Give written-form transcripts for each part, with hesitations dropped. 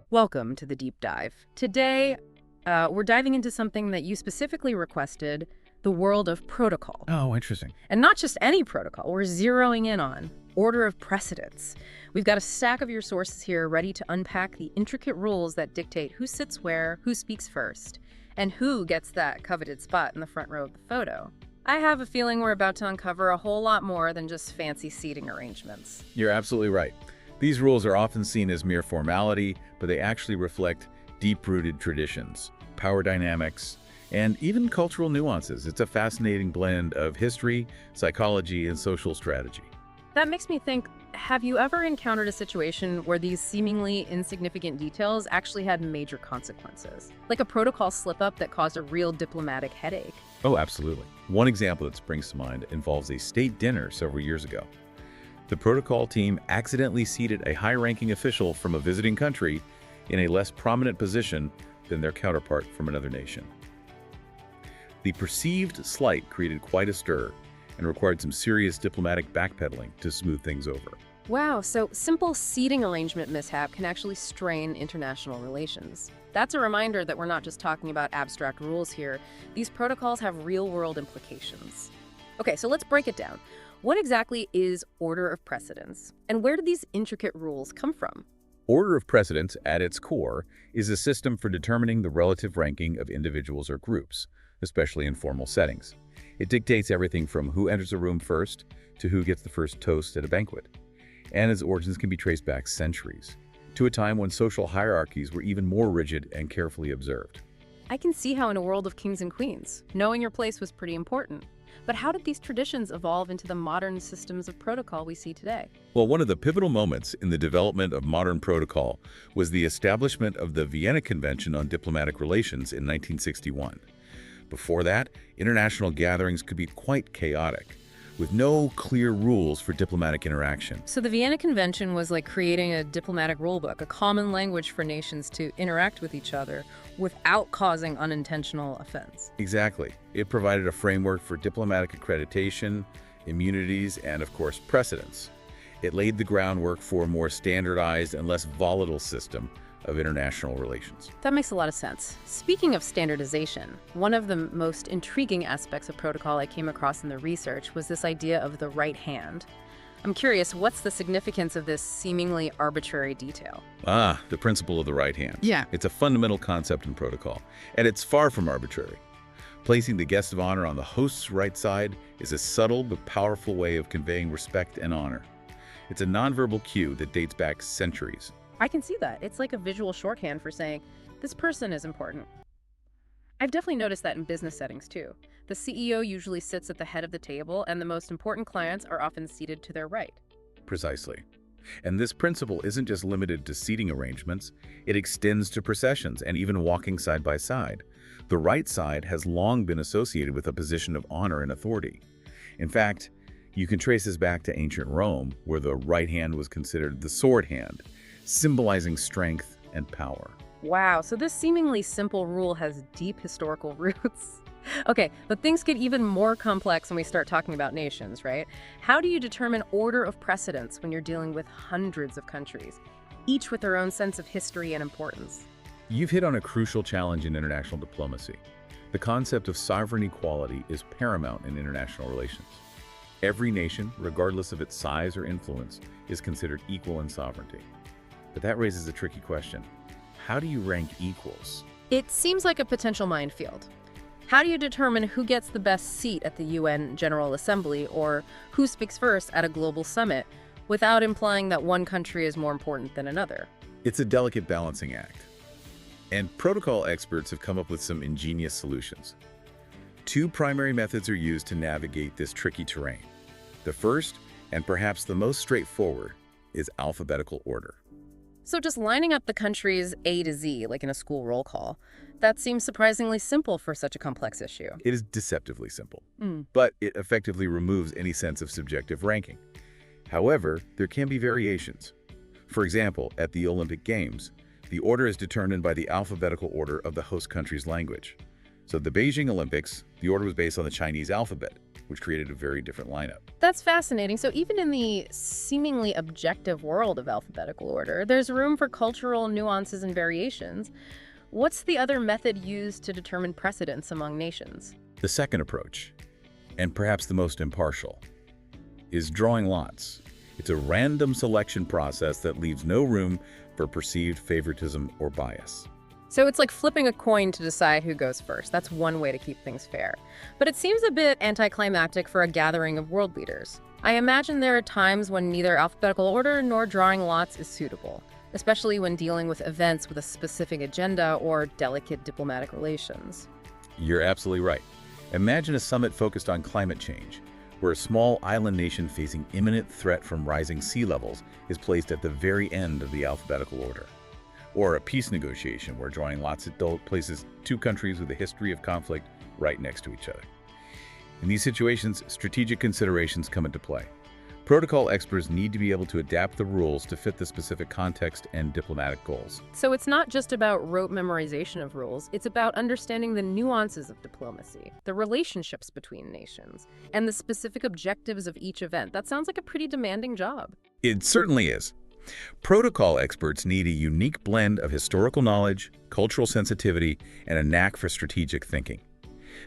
Welcome to the deep dive. Today, we're diving into something that you specifically requested, the world of protocol. Oh, interesting. And not just any protocol, we're zeroing in on order of precedence. We've got a stack of your sources here ready to unpack the intricate rules that dictate who sits where, who speaks first, and who gets that coveted spot in the front row of the photo. I have a feeling we're about to uncover a whole lot more than just fancy seating arrangements. You're absolutely right. These rules are often seen as mere formality, but they actually reflect deep-rooted traditions, power dynamics, and even cultural nuances. It's a fascinating blend of history, psychology, and social strategy. That makes me think, have you ever encountered a situation where these seemingly insignificant details actually had major consequences? Like a protocol slip-up that caused a real diplomatic headache? Oh, absolutely. One example that springs to mind involves a state dinner several years ago. The protocol team accidentally seated a high-ranking official from a visiting country in a less prominent position than their counterpart from another nation. The perceived slight created quite a stir and required some serious diplomatic backpedaling to smooth things over. Wow, so simple seating arrangement mishap can actually strain international relations. That's a reminder that we're not just talking about abstract rules here. These protocols have real-world implications. Okay, so let's break it down. What exactly is order of precedence, and where do these intricate rules come from? Order of precedence, at its core, is a system for determining the relative ranking of individuals or groups, especially in formal settings. It dictates everything from who enters a room first to who gets the first toast at a banquet. And its origins can be traced back centuries, to a time when social hierarchies were even more rigid and carefully observed. I can see how in a world of kings and queens, knowing your place was pretty important. But how did these traditions evolve into the modern systems of protocol we see today? Well, one of the pivotal moments in the development of modern protocol was the establishment of the Vienna Convention on Diplomatic Relations in 1961. Before that, international gatherings could be quite chaotic, with no clear rules for diplomatic interaction. So the Vienna Convention was like creating a diplomatic rulebook, a common language for nations to interact with each other without causing unintentional offense. Exactly. It provided a framework for diplomatic accreditation, immunities, and of course, precedence. It laid the groundwork for a more standardized and less volatile system of international relations. That makes a lot of sense. Speaking of standardization, one of the most intriguing aspects of protocol I came across in the research was this idea of the right hand. I'm curious, what's the significance of this seemingly arbitrary detail? Ah, the principle of the right hand. Yeah. It's a fundamental concept in protocol, and it's far from arbitrary. Placing the guest of honor on the host's right side is a subtle but powerful way of conveying respect and honor. It's a nonverbal cue that dates back centuries. I can see that. It's like a visual shorthand for saying, this person is important. I've definitely noticed that in business settings too. The CEO usually sits at the head of the table, and the most important clients are often seated to their right. Precisely. And this principle isn't just limited to seating arrangements, it extends to processions and even walking side by side. The right side has long been associated with a position of honor and authority. In fact, you can trace this back to ancient Rome, where the right hand was considered the sword hand, symbolizing strength and power. Wow, so this seemingly simple rule has deep historical roots. Okay, but things get even more complex when we start talking about nations, right? How do you determine order of precedence when you're dealing with hundreds of countries, each with their own sense of history and importance? You've hit on a crucial challenge in international diplomacy. The concept of sovereign equality is paramount in international relations. Every nation, regardless of its size or influence, is considered equal in sovereignty. But that raises a tricky question. How do you rank equals? It seems like a potential minefield. How do you determine who gets the best seat at the UN General Assembly or who speaks first at a global summit without implying that one country is more important than another? It's a delicate balancing act. And protocol experts have come up with some ingenious solutions. Two primary methods are used to navigate this tricky terrain. The first, and perhaps the most straightforward, is alphabetical order. So just lining up the countries A to Z, like in a school roll call, that seems surprisingly simple for such a complex issue. It is deceptively simple, but it effectively removes any sense of subjective ranking. However, there can be variations. For example, at the Olympic Games, the order is determined by the alphabetical order of the host country's language. So at the Beijing Olympics, the order was based on the Chinese alphabet. which created a very different lineup. That's fascinating. So even in the seemingly objective world of alphabetical order, there's room for cultural nuances and variations. What's the other method used to determine precedence among nations? The second approach, and perhaps the most impartial, is drawing lots. It's a random selection process that leaves no room for perceived favoritism or bias. So it's like flipping a coin to decide who goes first. That's one way to keep things fair. But it seems a bit anticlimactic for a gathering of world leaders. I imagine there are times when neither alphabetical order nor drawing lots is suitable, especially when dealing with events with a specific agenda or delicate diplomatic relations. You're absolutely right. Imagine a summit focused on climate change, where a small island nation facing imminent threat from rising sea levels is placed at the very end of the alphabetical order. Or a peace negotiation where drawing lots places two countries with a history of conflict right next to each other. In these situations, strategic considerations come into play. Protocol experts need to be able to adapt the rules to fit the specific context and diplomatic goals. So it's not just about rote memorization of rules, it's about understanding the nuances of diplomacy, the relationships between nations, and the specific objectives of each event. That sounds like a pretty demanding job. It certainly is. Protocol experts need a unique blend of historical knowledge, cultural sensitivity, and a knack for strategic thinking.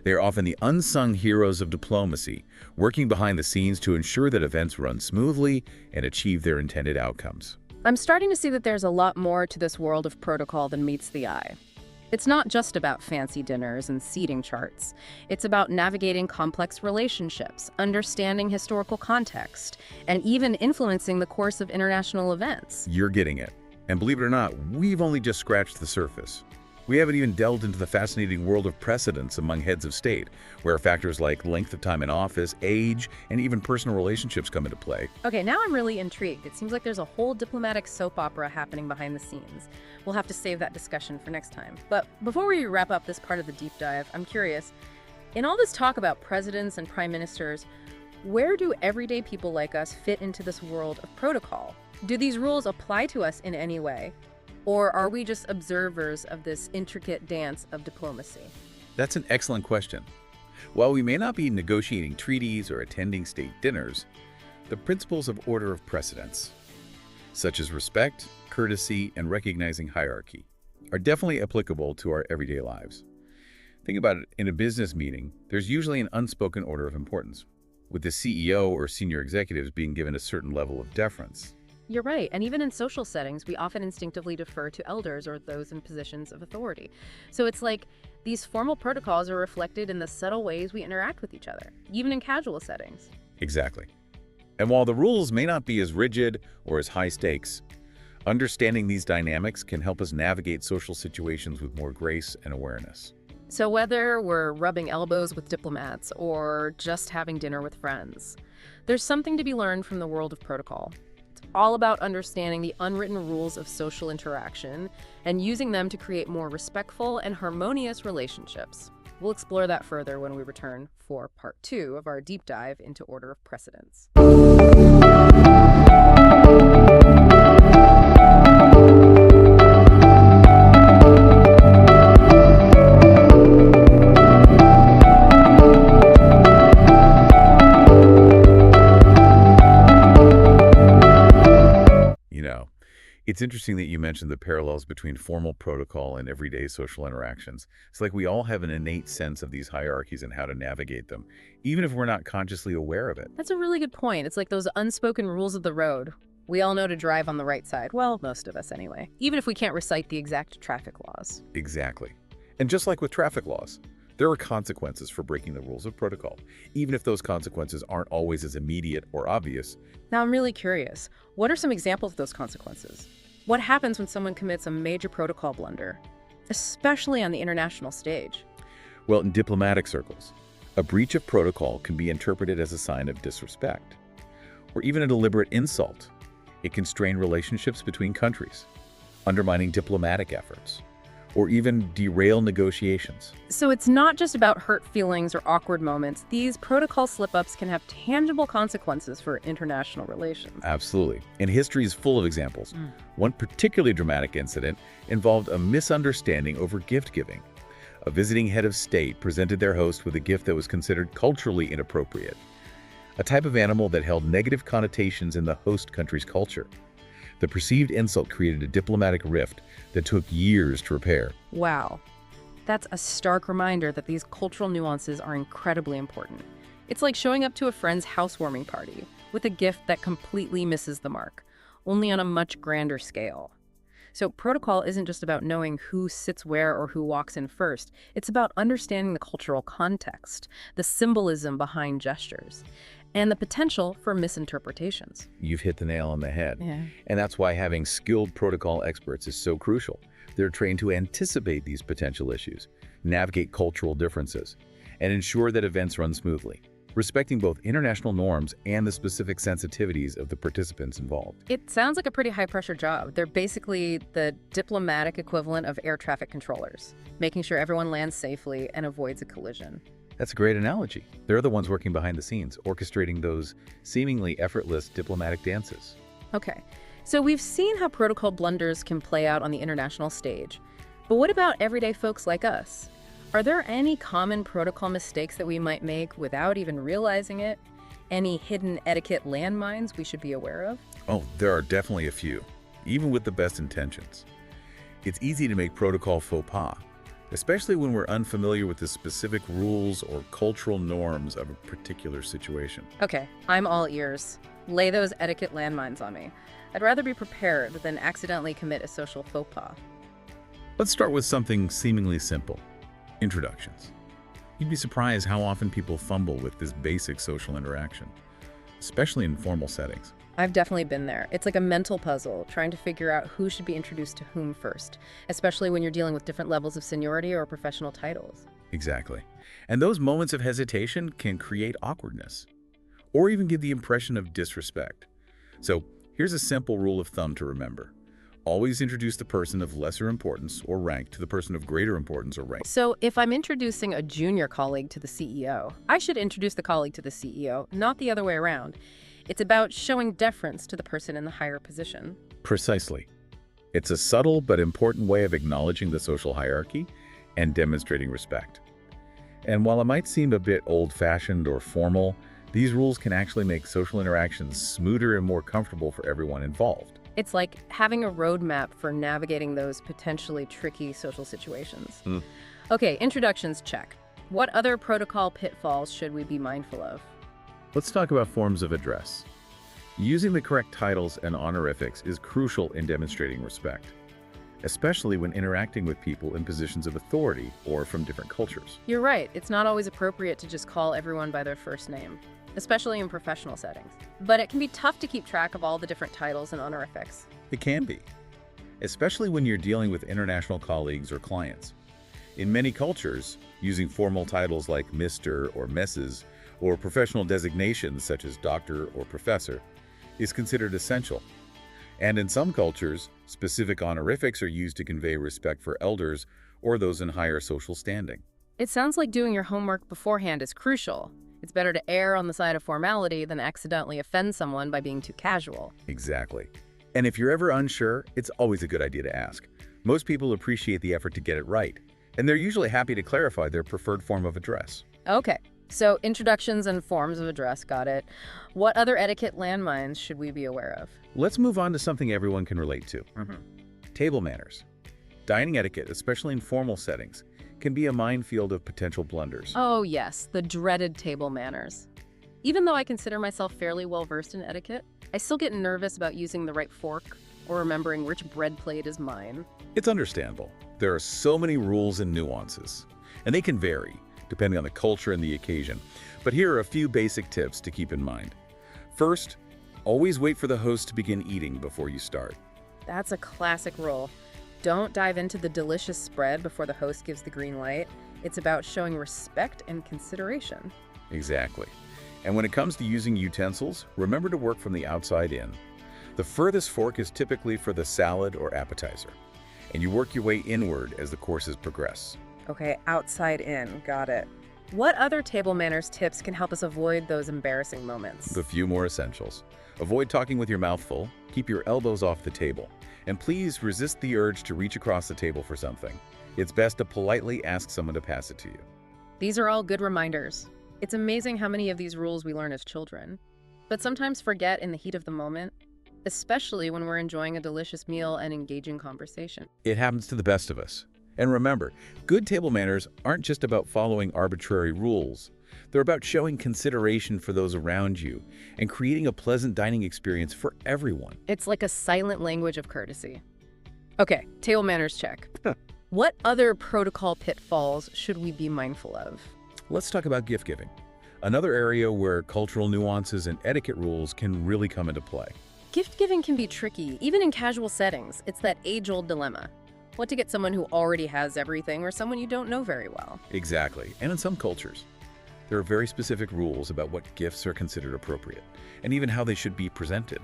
They are often the unsung heroes of diplomacy, working behind the scenes to ensure that events run smoothly and achieve their intended outcomes. I'm starting to see that there's a lot more to this world of protocol than meets the eye. It's not just about fancy dinners and seating charts. It's about navigating complex relationships, understanding historical context, and even influencing the course of international events. You're getting it. And believe it or not, we've only just scratched the surface. We haven't even delved into the fascinating world of precedence among heads of state, where factors like length of time in office, age, and even personal relationships come into play. Okay, now I'm really intrigued. It seems like there's a whole diplomatic soap opera happening behind the scenes. We'll have to save that discussion for next time. But before we wrap up this part of the deep dive, I'm curious, in all this talk about presidents and prime ministers, where do everyday people like us fit into this world of protocol? Do these rules apply to us in any way? Or are we just observers of this intricate dance of diplomacy? That's an excellent question. While we may not be negotiating treaties or attending state dinners, the principles of order of precedence, such as respect, courtesy, and recognizing hierarchy, are definitely applicable to our everyday lives. Think about it, in a business meeting, there's usually an unspoken order of importance, with the CEO or senior executives being given a certain level of deference. You're right, and even in social settings, we often instinctively defer to elders or those in positions of authority. So it's like these formal protocols are reflected in the subtle ways we interact with each other, even in casual settings. Exactly. And while the rules may not be as rigid or as high stakes, understanding these dynamics can help us navigate social situations with more grace and awareness. So whether we're rubbing elbows with diplomats or just having dinner with friends, there's something to be learned from the world of protocol. All about understanding the unwritten rules of social interaction and using them to create more respectful and harmonious relationships. We'll explore that further when we return for part 2 of our deep dive into order of precedence. It's interesting that you mentioned the parallels between formal protocol and everyday social interactions. It's like we all have an innate sense of these hierarchies and how to navigate them, even if we're not consciously aware of it. That's a really good point. It's like those unspoken rules of the road. We all know to drive on the right side. Well, most of us anyway, even if we can't recite the exact traffic laws. Exactly. And just like with traffic laws, there are consequences for breaking the rules of protocol, even if those consequences aren't always as immediate or obvious. Now, I'm really curious. What are some examples of those consequences? What happens when someone commits a major protocol blunder, especially on the international stage? Well, in diplomatic circles, a breach of protocol can be interpreted as a sign of disrespect, or even a deliberate insult. It can strain relationships between countries, undermining diplomatic efforts, or even derail negotiations. So it's not just about hurt feelings or awkward moments. These protocol slip-ups can have tangible consequences for international relations. Absolutely. And history is full of examples. One particularly dramatic incident involved a misunderstanding over gift-giving. A visiting head of state presented their host with a gift that was considered culturally inappropriate, a type of animal that held negative connotations in the host country's culture. The perceived insult created a diplomatic rift that took years to repair. Wow. That's a stark reminder that these cultural nuances are incredibly important. It's like showing up to a friend's housewarming party with a gift that completely misses the mark, only on a much grander scale. So protocol isn't just about knowing who sits where or who walks in first. It's about understanding the cultural context, the symbolism behind gestures, and the potential for misinterpretations. You've hit the nail on the head. Yeah. And that's why having skilled protocol experts is so crucial. They're trained to anticipate these potential issues, navigate cultural differences, and ensure that events run smoothly, respecting both international norms and the specific sensitivities of the participants involved. It sounds like a pretty high-pressure job. They're basically the diplomatic equivalent of air traffic controllers, making sure everyone lands safely and avoids a collision. That's a great analogy. They're the ones working behind the scenes, orchestrating those seemingly effortless diplomatic dances. Okay, so we've seen how protocol blunders can play out on the international stage. But what about everyday folks like us? Are there any common protocol mistakes that we might make without even realizing it? Any hidden etiquette landmines we should be aware of? Oh, there are definitely a few, even with the best intentions. It's easy to make protocol faux pas, especially when we're unfamiliar with the specific rules or cultural norms of a particular situation. Okay, I'm all ears. Lay those etiquette landmines on me. I'd rather be prepared than accidentally commit a social faux pas. Let's start with something seemingly simple: introductions. You'd be surprised how often people fumble with this basic social interaction, especially in formal settings. I've definitely been there. It's like a mental puzzle, trying to figure out who should be introduced to whom first, especially when you're dealing with different levels of seniority or professional titles. Exactly. And those moments of hesitation can create awkwardness, or even give the impression of disrespect. So here's a simple rule of thumb to remember. Always introduce the person of lesser importance or rank to the person of greater importance or rank. So if I'm introducing a junior colleague to the CEO, I should introduce the colleague to the CEO, not the other way around. It's about showing deference to the person in the higher position. Precisely. It's a subtle but important way of acknowledging the social hierarchy and demonstrating respect. And while it might seem a bit old-fashioned or formal, these rules can actually make social interactions smoother and more comfortable for everyone involved. It's like having a roadmap for navigating those potentially tricky social situations. Okay, introductions check. What other protocol pitfalls should we be mindful of? Let's talk about forms of address. Using the correct titles and honorifics is crucial in demonstrating respect, especially when interacting with people in positions of authority or from different cultures. You're right. It's not always appropriate to just call everyone by their first name, especially in professional settings. But it can be tough to keep track of all the different titles and honorifics. It can be, especially when you're dealing with international colleagues or clients. In many cultures, using formal titles like Mr. or Mrs. or professional designations such as doctor or professor is considered essential. And in some cultures, specific honorifics are used to convey respect for elders or those in higher social standing. It sounds like doing your homework beforehand is crucial. It's better to err on the side of formality than accidentally offend someone by being too casual. Exactly. And if you're ever unsure, it's always a good idea to ask. Most people appreciate the effort to get it right, and they're usually happy to clarify their preferred form of address. Okay, so introductions and forms of address, got it. What other etiquette landmines should we be aware of? Let's move on to something everyone can relate to. Table manners. Dining etiquette, especially in formal settings, can be a minefield of potential blunders. Oh yes, the dreaded table manners. Even though I consider myself fairly well-versed in etiquette, I still get nervous about using the right fork or remembering which bread plate is mine. It's understandable. There are so many rules and nuances, and they can vary depending on the culture and the occasion. But here are a few basic tips to keep in mind. First, always wait for the host to begin eating before you start. That's a classic rule. Don't dive into the delicious spread before the host gives the green light. It's about showing respect and consideration. Exactly. And when it comes to using utensils, remember to work from the outside in. The furthest fork is typically for the salad or appetizer, and you work your way inward as the courses progress. Okay, outside in, got it. What other table manners tips can help us avoid those embarrassing moments? A few more essentials. Avoid talking with your mouth full, keep your elbows off the table, and please resist the urge to reach across the table for something. It's best to politely ask someone to pass it to you. These are all good reminders. It's amazing how many of these rules we learn as children, but sometimes forget in the heat of the moment, especially when we're enjoying a delicious meal and engaging conversation. It happens to the best of us. And remember, good table manners aren't just about following arbitrary rules. They're about showing consideration for those around you and creating a pleasant dining experience for everyone. It's like a silent language of courtesy. Okay, table manners check. What other protocol pitfalls should we be mindful of? Let's talk about gift giving, another area where cultural nuances and etiquette rules can really come into play. Gift giving can be tricky, even in casual settings. It's that age-old dilemma. What to get someone who already has everything or someone you don't know very well? Exactly. And in some cultures, there are very specific rules about what gifts are considered appropriate, and even how they should be presented.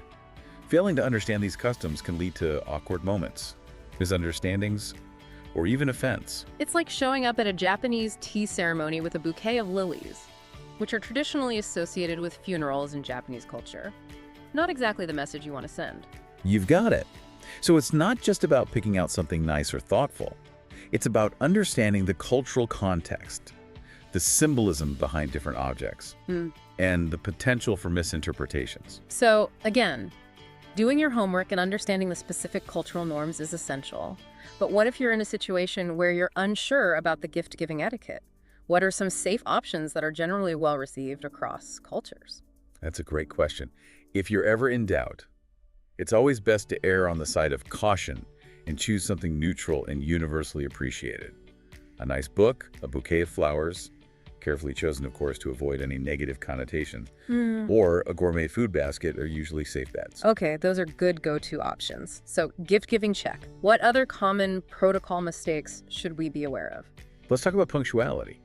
Failing to understand these customs can lead to awkward moments, misunderstandings, or even offense. It's like showing up at a Japanese tea ceremony with a bouquet of lilies, which are traditionally associated with funerals in Japanese culture. Not exactly the message you want to send. You've got it. So it's not just about picking out something nice or thoughtful. It's about understanding the cultural context, the symbolism behind different objects, and the potential for misinterpretations. So, again, doing your homework and understanding the specific cultural norms is essential. But what if you're in a situation where you're unsure about the gift-giving etiquette? What are some safe options that are generally well-received across cultures? That's a great question. If you're ever in doubt, it's always best to err on the side of caution and choose something neutral and universally appreciated. A nice book, a bouquet of flowers, carefully chosen, of course, to avoid any negative connotations, or a gourmet food basket are usually safe bets. Okay, those are good go-to options. So, gift-giving check. What other common protocol mistakes should we be aware of? Let's talk about punctuality,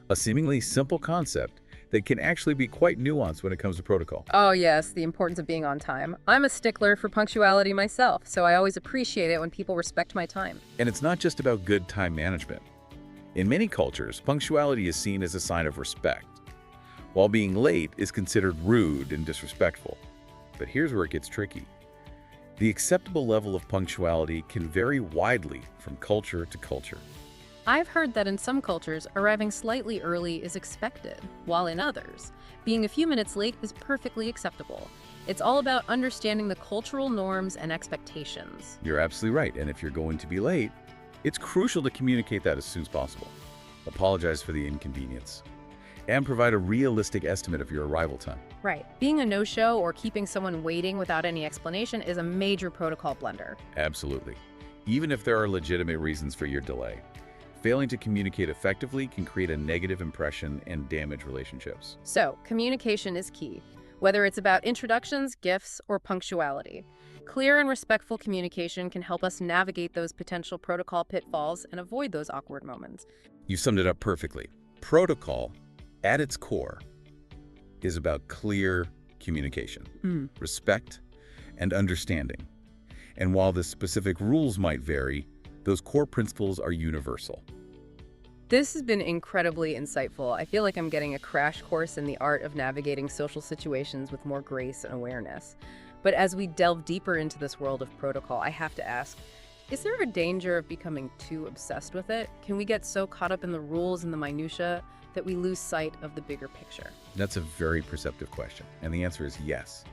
a seemingly simple concept that can actually be quite nuanced when it comes to protocol. Oh yes, the importance of being on time. I'm a stickler for punctuality myself, so I always appreciate it when people respect my time. And it's not just about good time management. In many cultures, punctuality is seen as a sign of respect, while being late is considered rude and disrespectful. But here's where it gets tricky. The acceptable level of punctuality can vary widely from culture to culture. I've heard that in some cultures, arriving slightly early is expected, while in others, being a few minutes late is perfectly acceptable. It's all about understanding the cultural norms and expectations. You're absolutely right, and if you're going to be late, it's crucial to communicate that as soon as possible. Apologize for the inconvenience, and provide a realistic estimate of your arrival time. Right. Being a no-show or keeping someone waiting without any explanation is a major protocol blunder. Absolutely. Even if there are legitimate reasons for your delay, failing to communicate effectively can create a negative impression and damage relationships. So, communication is key, whether it's about introductions, gifts, or punctuality. Clear and respectful communication can help us navigate those potential protocol pitfalls and avoid those awkward moments. You summed it up perfectly. Protocol, at its core, is about clear communication, respect, and understanding. And while the specific rules might vary, those core principles are universal. This has been incredibly insightful. I feel like I'm getting a crash course in the art of navigating social situations with more grace and awareness. But as we delve deeper into this world of protocol, I have to ask, is there a danger of becoming too obsessed with it? Can we get so caught up in the rules and the minutiae that we lose sight of the bigger picture? That's a very perceptive question, and the answer is yes.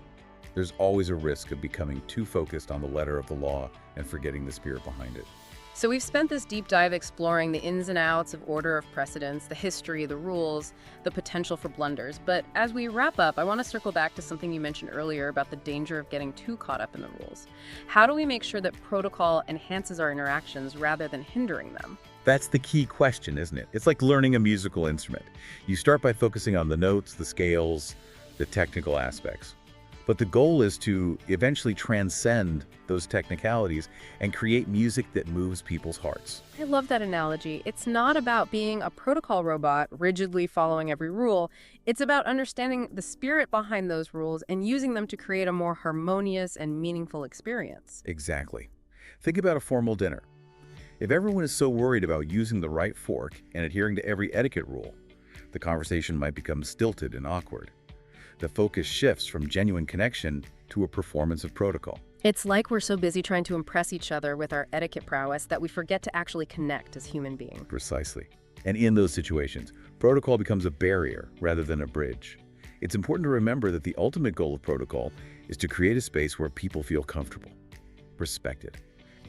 There's always a risk of becoming too focused on the letter of the law and forgetting the spirit behind it. So we've spent this deep dive exploring the ins and outs of order of precedence, the history, the rules, the potential for blunders. But as we wrap up, I want to circle back to something you mentioned earlier about the danger of getting too caught up in the rules. How do we make sure that protocol enhances our interactions rather than hindering them? That's the key question, isn't it? It's like learning a musical instrument. You start by focusing on the notes, the scales, the technical aspects. But the goal is to eventually transcend those technicalities and create music that moves people's hearts. I love that analogy. It's not about being a protocol robot, rigidly following every rule. It's about understanding the spirit behind those rules and using them to create a more harmonious and meaningful experience. Exactly. Think about a formal dinner. If everyone is so worried about using the right fork and adhering to every etiquette rule, the conversation might become stilted and awkward. The focus shifts from genuine connection to a performance of protocol. It's like we're so busy trying to impress each other with our etiquette prowess that we forget to actually connect as human beings. Precisely. And in those situations, protocol becomes a barrier rather than a bridge. It's important to remember that the ultimate goal of protocol is to create a space where people feel comfortable, respected,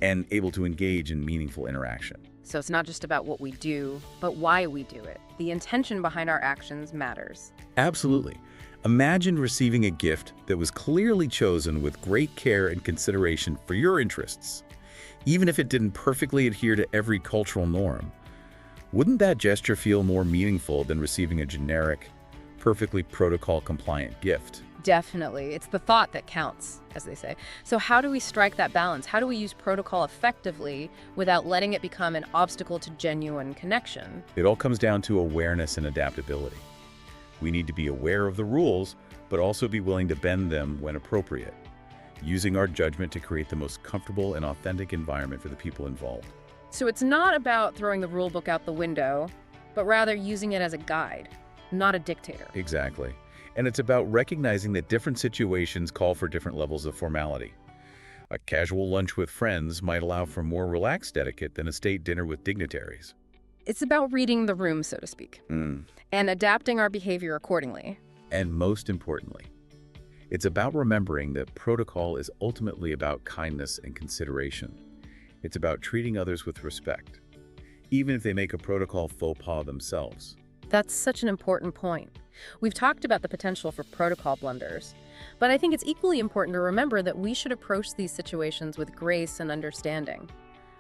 and able to engage in meaningful interaction. So it's not just about what we do, but why we do it. The intention behind our actions matters. Absolutely. Imagine receiving a gift that was clearly chosen with great care and consideration for your interests. Even if it didn't perfectly adhere to every cultural norm, wouldn't that gesture feel more meaningful than receiving a generic, perfectly protocol-compliant gift? Definitely. It's the thought that counts, as they say. So how do we strike that balance? How do we use protocol effectively without letting it become an obstacle to genuine connection? It all comes down to awareness and adaptability. We need to be aware of the rules, but also be willing to bend them when appropriate, using our judgment to create the most comfortable and authentic environment for the people involved. So it's not about throwing the rule book out the window, but rather using it as a guide, not a dictator. Exactly. And it's about recognizing that different situations call for different levels of formality. A casual lunch with friends might allow for more relaxed etiquette than a state dinner with dignitaries. It's about reading the room, so to speak, and adapting our behavior accordingly. And most importantly, it's about remembering that protocol is ultimately about kindness and consideration. It's about treating others with respect, even if they make a protocol faux pas themselves. That's such an important point. We've talked about the potential for protocol blunders, but I think it's equally important to remember that we should approach these situations with grace and understanding.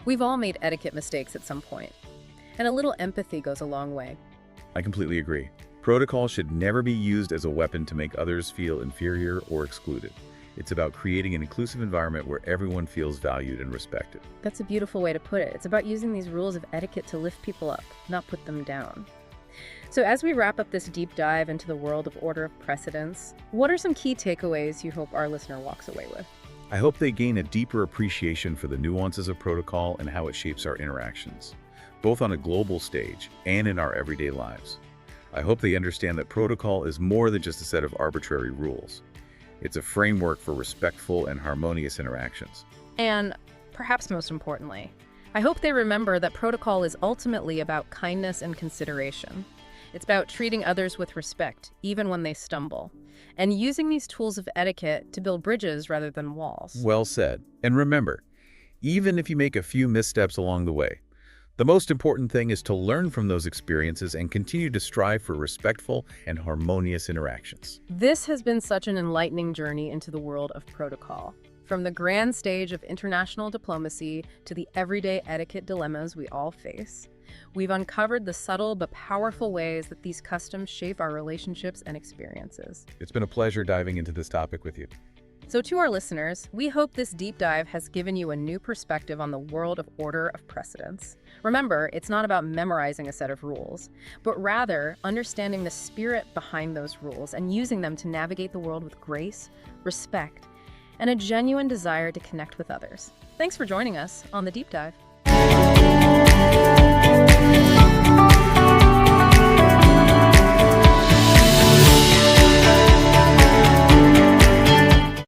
We've all made etiquette mistakes at some point, and a little empathy goes a long way. I completely agree. Protocol should never be used as a weapon to make others feel inferior or excluded. It's about creating an inclusive environment where everyone feels valued and respected. That's a beautiful way to put it. It's about using these rules of etiquette to lift people up, not put them down. So as we wrap up this deep dive into the world of order of precedence, what are some key takeaways you hope our listener walks away with? I hope they gain a deeper appreciation for the nuances of protocol and how it shapes our interactions, both on a global stage and in our everyday lives. I hope they understand that protocol is more than just a set of arbitrary rules. It's a framework for respectful and harmonious interactions. And perhaps most importantly, I hope they remember that protocol is ultimately about kindness and consideration. It's about treating others with respect, even when they stumble, and using these tools of etiquette to build bridges rather than walls. Well said. And remember, even if you make a few missteps along the way, the most important thing is to learn from those experiences and continue to strive for respectful and harmonious interactions. This has been such an enlightening journey into the world of protocol. From the grand stage of international diplomacy to the everyday etiquette dilemmas we all face, we've uncovered the subtle but powerful ways that these customs shape our relationships and experiences. It's been a pleasure diving into this topic with you. So to our listeners, we hope this deep dive has given you a new perspective on the world of order of precedence. Remember, it's not about memorizing a set of rules, but rather understanding the spirit behind those rules and using them to navigate the world with grace, respect, and a genuine desire to connect with others. Thanks for joining us on The Deep Dive.